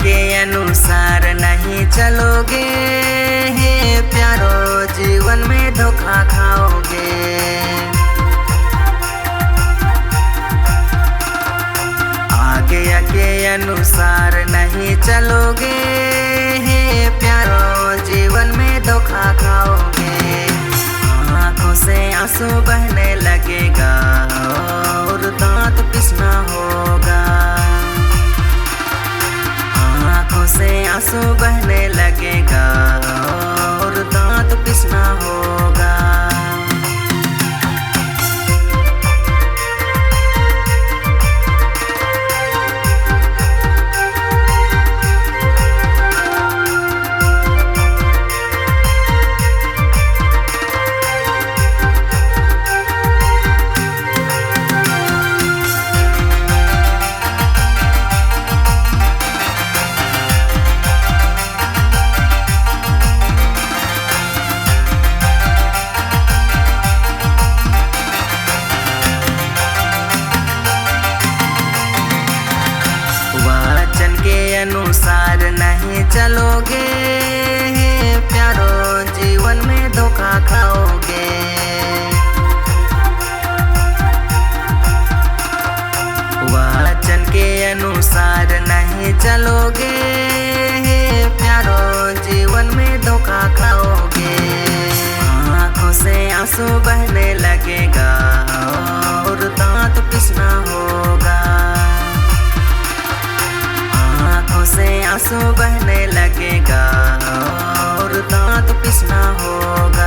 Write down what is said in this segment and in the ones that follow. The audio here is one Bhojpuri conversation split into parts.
के अनुसार नहीं चलोगे, हे प्यारो जीवन में धोखा खाओगे। आगे के अनुसार नहीं चलोगे, हे प्यारो जीवन में धोखा खाओगे। आंखों से आंसू बहने लगेगा और दांत पिसना होगा। आंखों से आंसू बहने लगेगा और दांत पिसना होगा। वचन के अनुसार नहीं चलोगे, हे प्यारो जीवन में धोखा खाओगे। वचन के अनुसार नहीं चलोगे, हे प्यारो जीवन में धोखा खाओगे। आंखों से आंसू बहने लगेगा और दांत पिसना होगा। आंखों से आंसू बहने लगेगा और दांत पिसना होगा।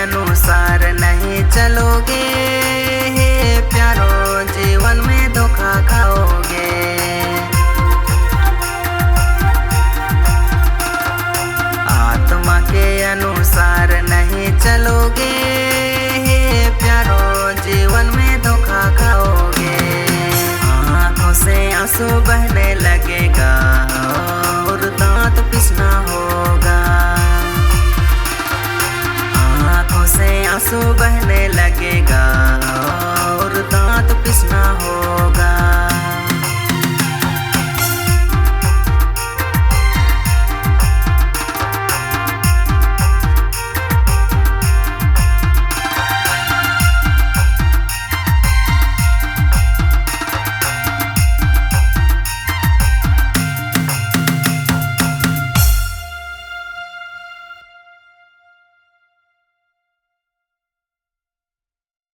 अनुसार नहीं चलोगे, हे प्यारो जीवन में धोखा खाओगे। आत्मा के अनुसार नहीं चलोगे, हे प्यारो जीवन में धोखा खाओगे। आंखों से आंसू बहने लगेगा और दांत पिसना होगा। आंखों से आंसू बहने लगेगा और दांत पिसना होगा।